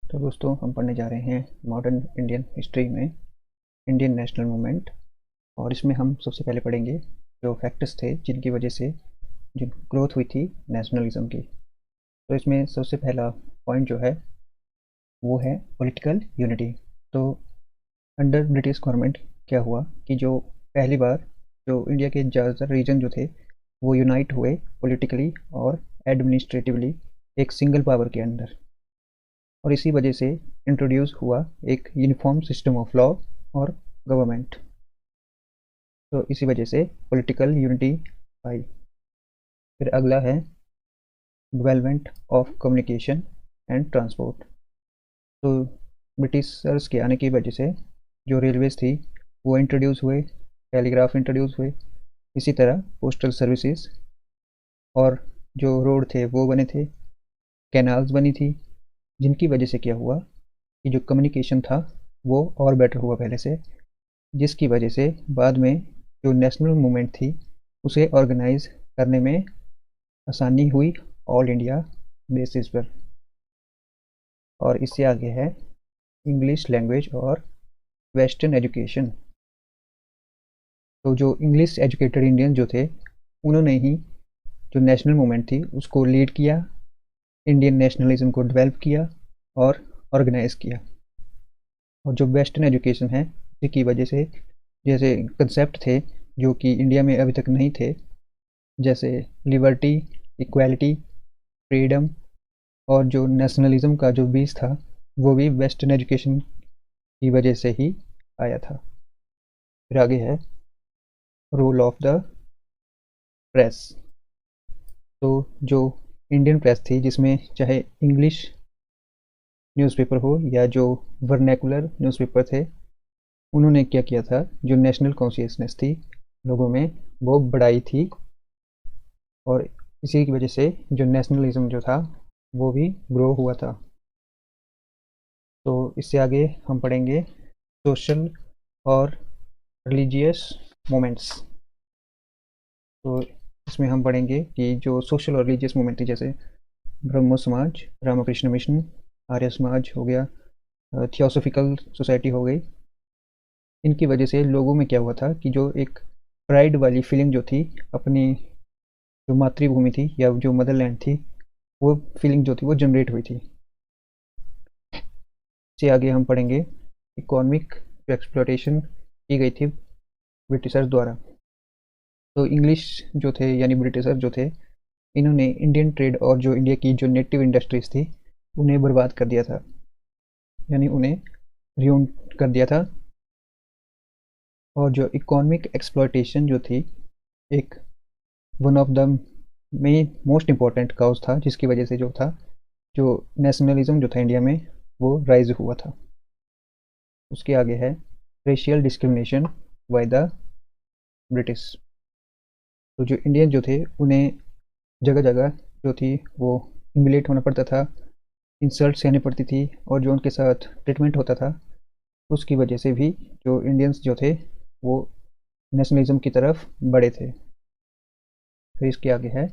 तो दोस्तों हम पढ़ने जा रहे हैं मॉडर्न इंडियन हिस्ट्री में इंडियन नेशनल मूवमेंट। और इसमें हम सबसे पहले पढ़ेंगे जो फैक्टर्स थे जिनकी वजह से जो ग्रोथ हुई थी नेशनलिज्म की। तो इसमें सबसे पहला पॉइंट जो है वो है पॉलिटिकल यूनिटी। तो अंडर ब्रिटिश गवर्नमेंट क्या हुआ कि जो पहली बार जो इंडिया के ज़्यादातर रीजन जो थे वो यूनाइट हुए पॉलिटिकली और एडमिनिस्ट्रेटिवली एक सिंगल पावर के अंदर। और इसी वजह से इंट्रोड्यूस हुआ एक यूनिफॉर्म सिस्टम ऑफ लॉ और गवर्नमेंट। तो इसी वजह से पॉलिटिकल यूनिटी आई। फिर अगला है development of communication and transport. तो ब्रिटिशर्स के आने की वजह से जो रेलवेज थी वो इंट्रोड्यूस हुए, टेलीग्राफ इंट्रोड्यूस हुए, इसी तरह पोस्टल सर्विसेज और जो रोड थे वो बने थे, कैनाल्स बनी थी, जिनकी वजह से क्या हुआ कि जो कम्युनिकेशन था वो और बेटर हुआ पहले से, जिसकी वजह से बाद में जो नेशनल मूवमेंट थी उसे ऑर्गेनाइज करने में आसानी हुई ऑल इंडिया बेसिस पर। और इससे आगे है इंग्लिश लैंग्वेज और वेस्टर्न एजुकेशन। तो जो इंग्लिश एजुकेटेड इंडियन जो थे उन्होंने ही जो नेशनल मूवमेंट थी उसको लीड किया, इंडियन नेशनलिज्म को डेवलप किया और ऑर्गेनाइज किया। और जो वेस्टर्न एजुकेशन है उसी की वजह से जैसे कंसेप्ट थे जो कि इंडिया में अभी तक नहीं थे, जैसे लिबर्टी, इक्वालिटी, फ्रीडम और जो नेशनलिज्म का जो बीज था वो भी वेस्टर्न एजुकेशन की वजह से ही आया था। फिर आगे है रोल ऑफ द प्रेस। तो जो इंडियन प्रेस थी जिसमें चाहे इंग्लिश न्यूज़पेपर हो या जो वर्नैकुलर न्यूज़पेपर थे, उन्होंने क्या किया था, जो नेशनल कॉन्शियसनेस थी लोगों में वो बढ़ाई थी। और इसी की वजह से जो नेशनलिज्म जो था वो भी ग्रो हुआ था। तो इससे आगे हम पढ़ेंगे सोशल और रिलीजियस मोमेंट्स। तो इसमें हम पढ़ेंगे कि जो सोशल और रिलीजियस मूवमेंट थी, जैसे ब्रह्मो समाज, रामकृष्ण मिशन, आर्य समाज हो गया, थियोसॉफिकल सोसाइटी हो गई, इनकी वजह से लोगों में क्या हुआ था कि जो एक प्राइड वाली फीलिंग जो थी अपनी जो मातृभूमि थी या जो मदरलैंड थी, वो फीलिंग जो थी वो जनरेट हुई थी। इससे आगे हम पढ़ेंगे इकोनॉमिक जो एक्सप्लोटेशन की गई थी ब्रिटिशर्स द्वारा। तो इंग्लिश जो थे यानी ब्रिटिशर जो थे, इन्होंने इंडियन ट्रेड और जो इंडिया की जो नेटिव इंडस्ट्रीज थी उन्हें बर्बाद कर दिया था, यानी उन्हें रियून कर दिया था। और जो इकोनॉमिक एक्सप्लॉयटेशन जो थी एक one of the main most important cause था, जिसकी वजह से जो था जो नेशनलिज्म जो था इंडिया में वो राइज हुआ था। उसके आगे है racial discrimination by the British. तो जो इंडियन जो थे उन्हें जगह जगह जो थी वो ह्यूमिलेट होना पड़ता था, इंसल्ट सहनी पड़ती थी, और जो उनके साथ ट्रीटमेंट होता था उसकी वजह से भी जो इंडियंस जो थे वो नेशनलिज्म की तरफ बढ़े थे। फिर इसके आगे है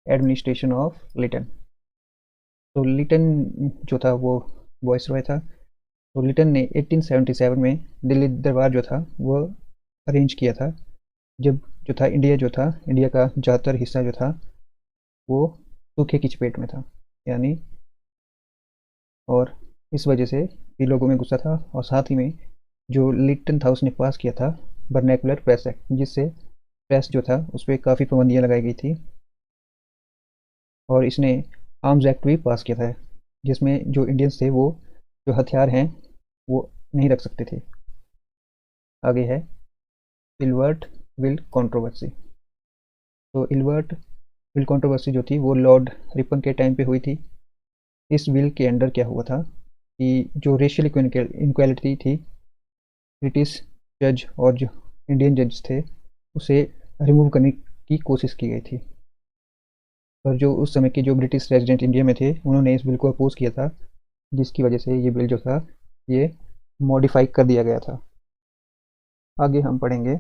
एडमिनिस्ट्रेशन ऑफ लिटन। तो लिटन जो था वो वॉइस रॉय था। तो लिटन ने 1877 में दिल्ली दरबार जो था वो अरेंज किया था, जब जो था इंडिया का ज़्यादातर हिस्सा जो था वो सूखे की चपेट में था, यानी। और इस वजह से भी लोगों में गुस्सा था, और साथ ही में जो लिटन था उसने पास किया था वर्नैकुलर प्रेस एक्ट, जिससे प्रेस जो था उस पर काफ़ी पाबंदियाँ लगाई गई थी। और इसने आर्म्स एक्ट भी पास किया था, जिसमें जो इंडियंस थे वो जो हथियार हैं वो नहीं रख सकते थे। आगे है इल्वर्ट विल कंट्रोवर्सी। तो इल्वर्ट विल कंट्रोवर्सी जो थी वो लॉर्ड रिपन के टाइम पे हुई थी। इस विल के अंडर क्या हुआ था कि जो रेशियल इनक्वालिटी थी, ब्रिटिश जज और जो इंडियन जज थे उसे रिमूव करने की कोशिश की गई थी। और जो उस समय के जो ब्रिटिश रेजिडेंट इंडिया में थे उन्होंने इस बिल को अपोज किया था, जिसकी वजह से ये बिल जो था ये मॉडिफाई कर दिया गया था। आगे हम पढ़ेंगे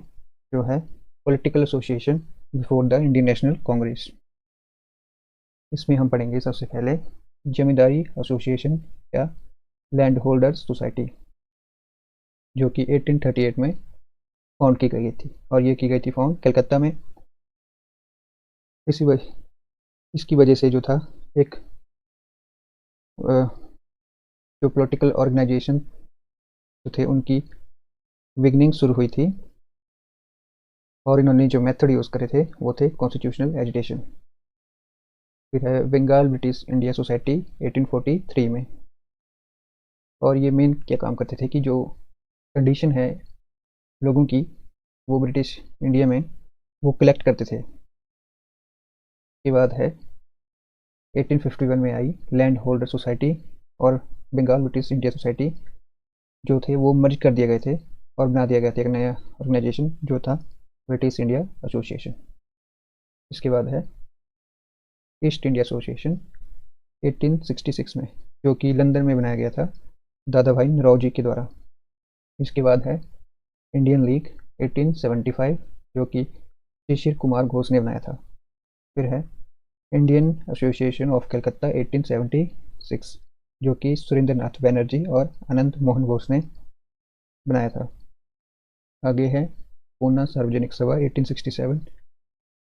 जो है political association before the Indian national Congress. इसमें हम पढ़ेंगे सबसे पहले जमींदारी एसोसिएशन या लैंड होल्डर्स सोसाइटी, जो कि 1838 में फाउंड की गई थी, और ये की गई थी फाउंड कलकत्ता में। इसकी वजह से जो था एक जो पॉलिटिकल ऑर्गेनाइजेशन जो थे उनकी बिगनिंग शुरू हुई थी, और इन्होंने जो मेथड यूज़ करे थे वो थे कॉन्स्टिट्यूशनल एजिटेशन। फिर है बंगाल ब्रिटिश इंडिया सोसाइटी 1843 में, और ये मेन क्या काम करते थे कि जो कंडीशन है लोगों की वो ब्रिटिश इंडिया में वो कलेक्ट करते थे। के बाद है 1851 में आई लैंड होल्डर सोसाइटी और बंगाल ब्रिटिश इंडिया सोसाइटी, जो थे वो मर्ज कर दिए गए थे और बना दिया गया था एक नया ऑर्गेनाइजेशन जो था ब्रिटिश इंडिया एसोसिएशन। इसके बाद है ईस्ट इंडिया एसोसिएशन 1866 में, जो कि लंदन में बनाया गया था दादा भाई नौरोजी के द्वारा। इसके बाद है इंडियन लीग 1875, जो कि शिशिर कुमार घोष ने बनाया था। फिर है इंडियन एसोसिएशन ऑफ कलकत्ता 1876, जो कि सुरेंद्र नाथ बनर्जी और अनंत मोहन घोष ने बनाया था। आगे है पूना सार्वजनिक सभा 1867,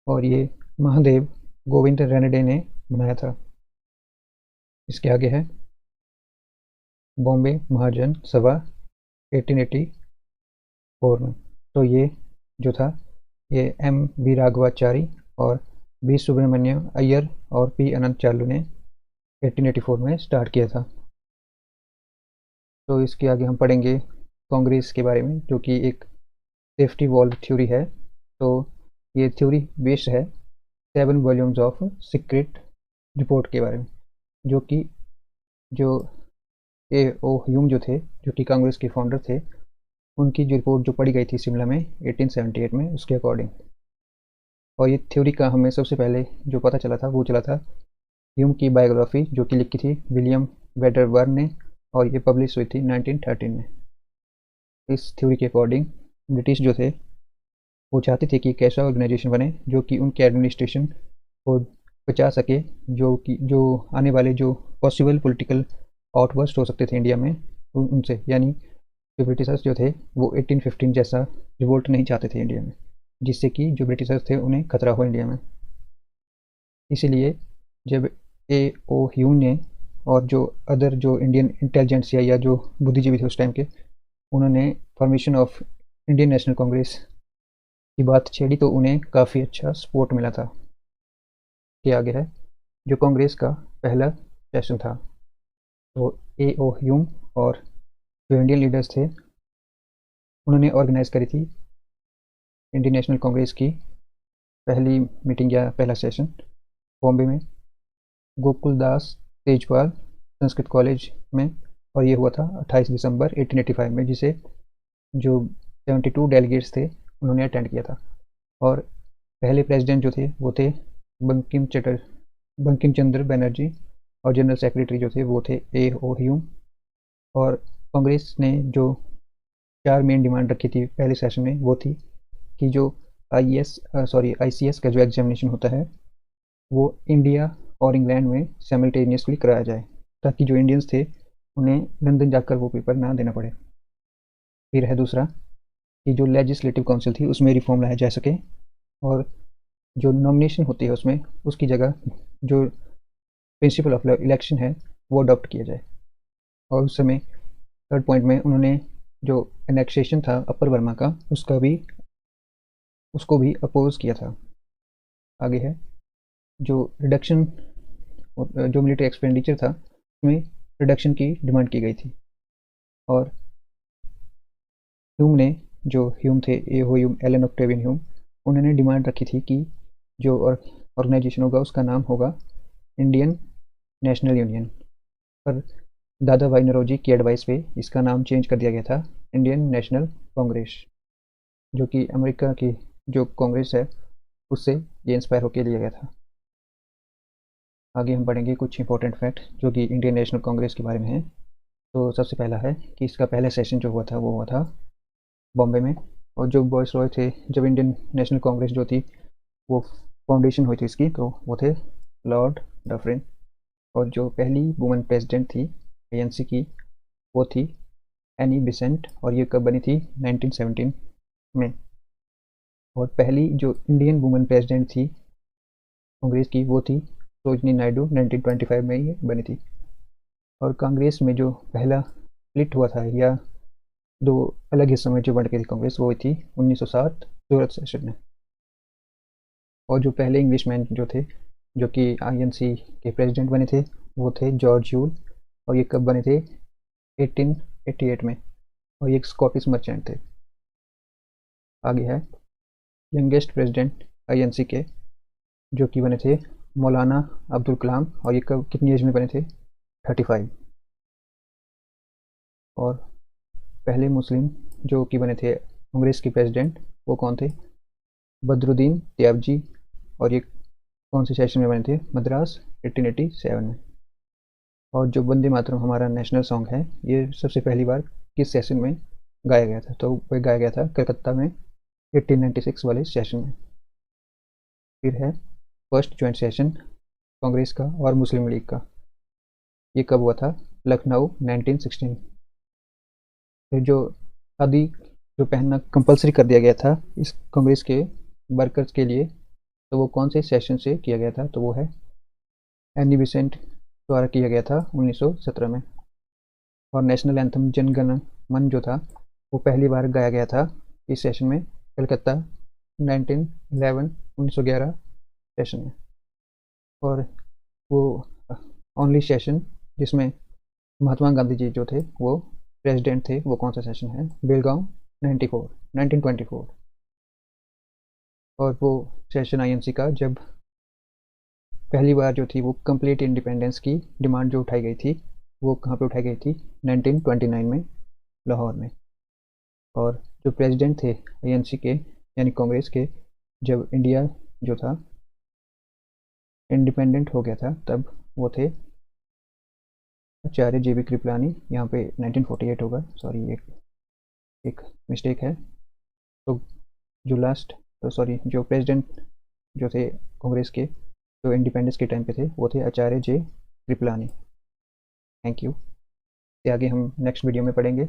और ये महादेव गोविंद रेनडे ने बनाया था। इसके आगे है बॉम्बे महाजन सभा 1884 में, तो ये जो था ये एम बी राघवाचारी और बी सुब्रमण्य अय्यर और पी अनंत चालू ने 1884 में स्टार्ट किया था। तो इसके आगे हम पढ़ेंगे कांग्रेस के बारे में, जो कि एक सेफ्टी वॉल्व थ्योरी है। तो ये थ्योरी बेस्ड है 7 वॉल्यूम्स ऑफ सीक्रेट रिपोर्ट के बारे में, जो कि जो ए ओ ह्यूम जो थे, जो कि कांग्रेस के फाउंडर थे, उनकी जो रिपोर्ट जो पढ़ी गई थी शिमला में 1878 में, उसके अकॉर्डिंग। और ये थ्योरी का हमें सबसे पहले जो पता चला था वो चला था ह्यूम की बायोग्राफी, जो कि लिखी थी विलियम वेडरबर्न ने, और ये पब्लिश हुई थी 1913 में। इस थ्योरी के अकॉर्डिंग ब्रिटिश जो थे वो चाहते थे कि एक ऐसा ऑर्गेनाइजेशन बने जो कि उनके एडमिनिस्ट्रेशन को बचा सके, जो आने वाले जो पॉसिबल पॉलिटिकल आउटबर्स्ट हो सकते थे इंडिया में उनसे, यानी जो ब्रिटिशर्स जो थे वो 1815 जैसा रिवोल्ट नहीं चाहते थे इंडिया में, जिससे कि जो ब्रिटिशर्स थे उन्हें खतरा हो इंडिया में। इसीलिए जब ए ओ ह्यूम ने और जो अदर जो इंडियन इंटेलिजेंसिया या जो बुद्धिजीवी थे उस टाइम के, उन्होंने formation of Indian national Congress की बात छेड़ी, तो उन्हें काफ़ी अच्छा सपोर्ट मिला था। के आगे है जो कांग्रेस का पहला सेशन था, तो ए ओ ह्यूम और जो इंडियन लीडर्स थे उन्होंने ऑर्गेनाइज करी थी इंडियन नेशनल कांग्रेस की पहली मीटिंग या पहला सेशन बॉम्बे में गोकुल दास तेजपाल संस्कृत कॉलेज में, और ये हुआ था 28 दिसंबर 1885 में, जिसे जो 72 डेलीगेट्स थे उन्होंने अटेंड किया था। और पहले प्रेसिडेंट जो थे वो थे बंकिम चंद्र बनर्जी, और जनरल सेक्रेटरी जो थे वो थे ए ओ ह्यूम। और कांग्रेस ने जो 4 मेन डिमांड रखी थी पहले सेशन में वो थी कि जो ICS का जो एग्जामिनेशन होता है वो इंडिया और इंग्लैंड में साइमल्टेनियसली कराया जाए, ताकि जो इंडियंस थे उन्हें लंदन जाकर वो पेपर ना देना पड़े। फिर है दूसरा कि जो लेजिस्लेटिव काउंसिल थी उसमें रिफॉर्म लाया जा सके, और जो नॉमिनेशन होती है उसमें उसकी जगह जो प्रिंसिपल ऑफ इलेक्शन है वो अडॉप्ट किया जाए। और उस समय थर्ड पॉइंट में उन्होंने जो एनेक्सेशन था अपर बर्मा का उसको भी अपोज किया था। आगे है जो रिडक्शन, जो मिलिट्री एक्सपेंडिचर था उसमें रिडक्शन की डिमांड की गई थी। और ह्यूम ने जो ह्यूम थे ए हो ह्यूम एलन ऑक्टेवियन ह्यूम, उन्होंने डिमांड रखी थी कि जो ऑर्गेनाइजेशन होगा उसका नाम होगा इंडियन नेशनल यूनियन, पर दादा भाई नौरोजी की एडवाइस पे इसका नाम चेंज कर दिया गया था इंडियन नेशनल कांग्रेस, जो कि अमेरिका की जो कांग्रेस है उससे ये इंस्पायर होकर लिया गया था। आगे हम पढ़ेंगे कुछ इंपॉर्टेंट फैक्ट जो कि इंडियन नेशनल कांग्रेस के बारे में है। तो सबसे पहला है कि इसका पहला सेशन जो हुआ था वो हुआ था बॉम्बे में, और जो बॉयस रॉय थे जब इंडियन नेशनल कांग्रेस जो थी वो फाउंडेशन हुई थी इसकी, तो वो थे लॉर्ड डफरिन। और जो पहली वुमेन प्रेसिडेंट थी ANC की वो थी एनी बिसेंट, और ये कब बनी थी? 1917 में। और पहली जो इंडियन वुमेन प्रेसिडेंट थी कांग्रेस की वो थी सरोजिनी नायडू, 1925 में ये बनी थी। और कांग्रेस में जो पहला स्प्लिट हुआ था या दो अलग हिस्सों में जो बंट गई थी कांग्रेस, वो थी 1907 सूरत सेशन में। और जो पहले इंग्लिशमैन जो थे जो कि आईएनसी के प्रेसिडेंट बने थे वो थे जॉर्ज यूल, और ये कब बने थे? 1888 में, और ये एक स्कॉटिश मर्चेंट थे। आगे है यंगेस्ट प्रेसिडेंट आईएनसी के, जो कि बने थे मौलाना अब्दुल कलाम, और ये कब कितनी एज में बने थे? 35। और पहले मुस्लिम जो कि बने थे कांग्रेस के प्रेसिडेंट वो कौन थे? बदरुद्दीन त्याबजी, और ये कौन से सेशन में बने थे? मद्रास 1887 में। और जो वंदे मातरम हमारा नेशनल सॉन्ग है, ये सबसे पहली बार किस सेशन में गाया गया था? तो वह गाया गया था कलकत्ता में 1896 वाले सेशन में। फिर है फर्स्ट ज्वाइंट सेशन कांग्रेस का और मुस्लिम लीग का, ये कब हुआ था? लखनऊ 1916। फिर जो खादी जो पहनना कंपलसरी कर दिया गया था इस कांग्रेस के वर्कर्स के लिए, तो वो कौन से सेशन से किया गया था? तो वो है एनी बिसेंट द्वारा किया गया था 1917 में। और नेशनल एंथम जन गण मन जो था वो पहली बार गाया गया था इस सेशन में कलकत्ता 1911 सेशन में। और वो ओनली सेशन जिसमें महात्मा गांधी जी जो थे वो प्रेसिडेंट थे, वो कौन सा सेशन है? बेलगांव 1924। और वो सेशन आईएनसी का जब पहली बार जो थी वो कंप्लीट इंडिपेंडेंस की डिमांड जो उठाई गई थी वो कहाँ पे उठाई गई थी? 1929 में लाहौर में। और जो प्रेसिडेंट थे आईएनसी के यानी कांग्रेस के, जब इंडिया जो था इंडिपेंडेंट हो गया था तब वो थे आचार्य जेबी कृपलानी। यहाँ पे 1948 होगा, सॉरी एक मिस्टेक है। तो जो लास्ट सॉरी जो प्रेसिडेंट जो थे कांग्रेस के जो इंडिपेंडेंस के टाइम पे थे वो थे Acharya J Kripalani. Thank you. आगे हम नेक्स्ट वीडियो में पढ़ेंगे।